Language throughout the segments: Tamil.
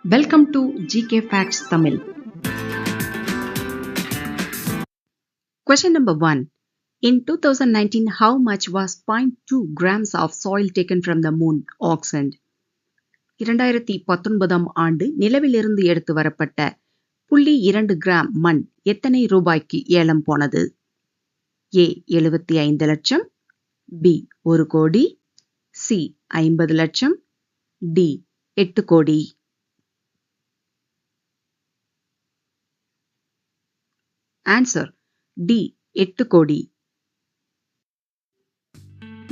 Welcome to GK Facts Tamil. Question number 1. In 2019, how much was 0.2 grams of soil taken from the moon auctioned? 2019 ஆண்டு நிலவிலிருந்து எடுத்து வரப்பட்ட 0.2 கிராம் மண் எத்தனை ரூபாய்க்கு ஏலம் போனது? A 75 லட்சம், B 1 கோடி, C 50 லட்சம், D 8 கோடி. ஆன்சர் D 8 கோடி.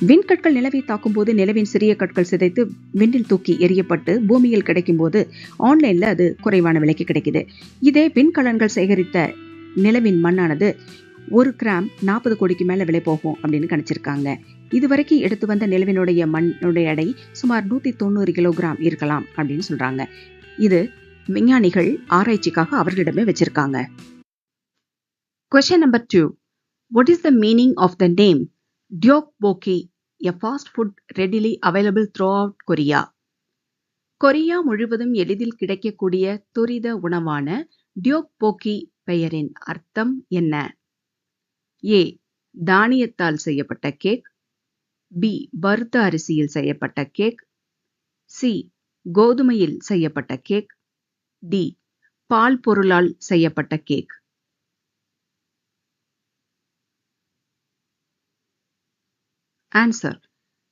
விண்கற்கள் நிலவை தாக்கும் போது நிலவின் சிறிய கற்கள் சிதைத்து விண்ணில் தூக்கி எறியப்பட்டு பூமியில் கிடைக்கும் போது ஆன்லைன்ல அது குறைவான விலைக்கு கிடைக்குது. இதே விண்கலன்கள் சேகரித்த நிலவின் மண்ணானது 1 கிராம் 40 கோடிக்கு மேல விலை போகும் அப்படின்னு கணிச்சிருக்காங்க. இதுவரைக்கும் எடுத்து வந்த நிலவினுடைய மண்ணுடைய எடை சுமார் 190 கிலோகிராம் இருக்கலாம் அப்படின்னு சொல்றாங்க. இது விஞ்ஞானிகள் ஆராய்ச்சிக்காக அவர்களிடமே வச்சிருக்காங்க. Question number 2. What is the meaning of the name Tteokbokki, a fast food readily available throughout Korea? Korea முழுவதும் எளிதில் கிடைக்கக்கூடிய துரித உணவான Tteokbokki பெயரின் அர்த்தம் என்ன? A. தானியத்தால் செய்யப்பட்ட கேக், B. வறுத்த அரிசியில் செய்யப்பட்ட கேக், C. கோதுமையில் செய்யப்பட்ட கேக், D. பால் பொருளால் செய்யப்பட்ட கேக். Answer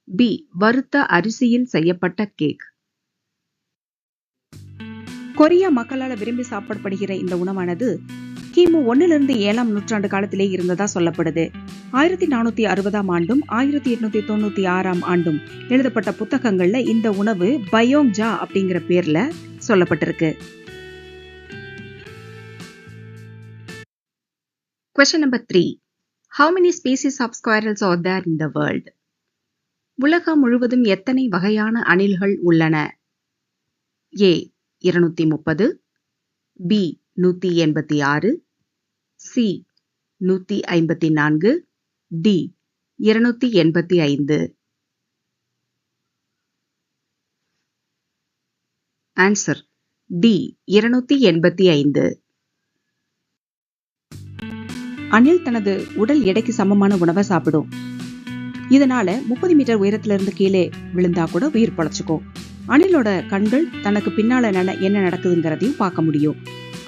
B. வறுத்த அரிசியில் செய்யப்பட்ட கேக். கொரியா மக்களால் விரும்பி சாப்பிடப்படுகிற இந்த உணவானது கிமு 1 7ஆம் நூற்றாண்டு காலத்திலே இருந்ததா சொல்லப்படுது. 1460ஆம் ஆண்டும் 1896ஆம் ஆண்டும் எழுதப்பட்ட புத்தகங்கள்ல இந்த உணவு பயோங்ஜா அப்படிங்கிற பேர்ல சொல்லப்பட்டிருக்கு. Question number 3. How many species of squirrels are there in the world? உலகம் முழுவதும் எத்தனை வகையான அணில்கள் உள்ளன? A 230, B 186, C 154, D 285. Answer D 285. அணில் தனது உடல் எடைக்கு சமமான உணவை சாப்பிடும். இதனால 30 மீட்டர் உயரத்திலிருந்து கீழே விழுந்தா கூட உயிர் பொழைச்சுக்கும். அணிலோட கண்கள் தனக்கு பின்னால என்ன நடக்குதுங்கிறதையும் பார்க்க முடியும்.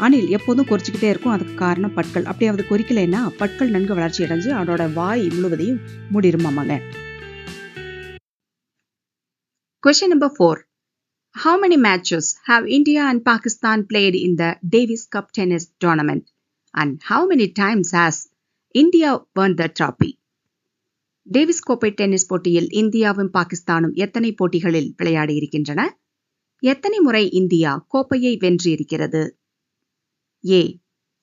அணில் எப்போதும் கொறிச்சுக்கிட்டே இருக்கும். அதுக்கு காரணம் பற்கள். அப்படியாவது கொறிக்கலைன்னா பற்கள் நன்கு வளர்ச்சி அடைஞ்சு அதோட வாய் முழுவதையும் மூடிருமாமாங்க. Question number 4. How many matches have India and Pakistan played in the Davis Cup tennis tournament? And how many times has India won the trophy? Davis கோப்பை டென்னிஸ் போட்டியில் இந்தியாவும் பாகிஸ்தானும் எத்தனை போட்டிகளில் விளையாடி இருக்கின்றன? எத்தனை முறை இந்தியா கோப்பையை வென்றிருக்கிறது? A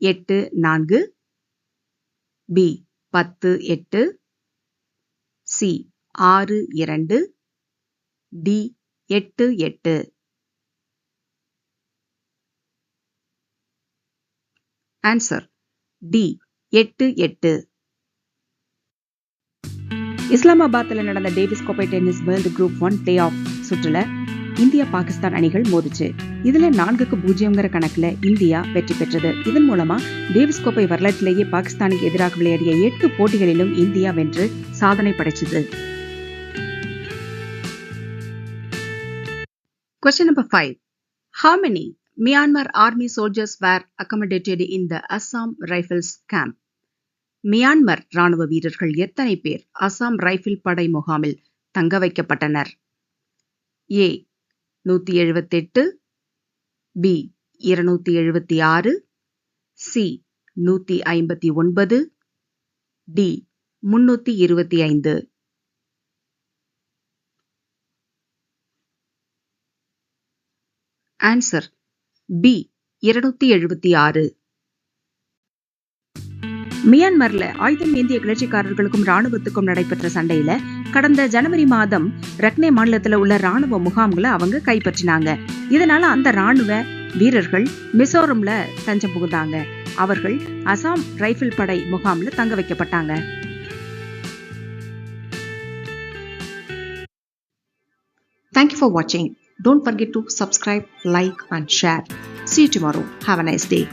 8-4, B 10-8, C 6-2, D 8-8. Answer D 8-8. இஸ்லாமாபாத்ல நடந்த டேவிஸ் கோப்பை tennis world group 1 play off சுற்றுல இந்தியா பாகிஸ்தான் அணிகள் மோதிச்சு. இதுல 4-0 கணக்குல இந்தியா வெற்றி பெற்றது. இதன் மூலமா டேவிஸ் கோப்பை வரலாற்றிலேயே பாகிஸ்தானுக்கு எதிராக விளையாடிய 8 போட்டிகளிலும் இந்தியா வென்று சாதனை படைச்சது. Question number 5. How many Myanmar army soldiers were accommodated in the Assam Rifles camp? Myanmar ராணுவ வீரர்கள் எத்தனை பேர் அசாம் ரைபிள் படை முகாமில் தங்க வைக்கப்பட்டனர்? A 178, B 276, C 159, D 325. Answer B 276. மியான்மர்ல ஆயுதம் ஏந்திய கிளர்ச்சிக்காரர்களுக்கும் ராணுவத்துக்கும் நடைபெற்ற சண்டையில கடந்த ஜனவரி மாதம் ரக்னே மாநிலத்துல உள்ள ராணுவ முகாம்களை அவங்க கைப்பற்றினாங்க. இதனால அந்த ராணுவ வீரர்கள் மிசோரம்ல தஞ்சம் புகுந்தாங்க. அவர்கள் அசாம் ரைபிள் படை முகாம்ல தங்க வைக்கப்பட்டாங்க. Thank you for watching. Don't forget to subscribe, like, and share. See you tomorrow. Have a nice day.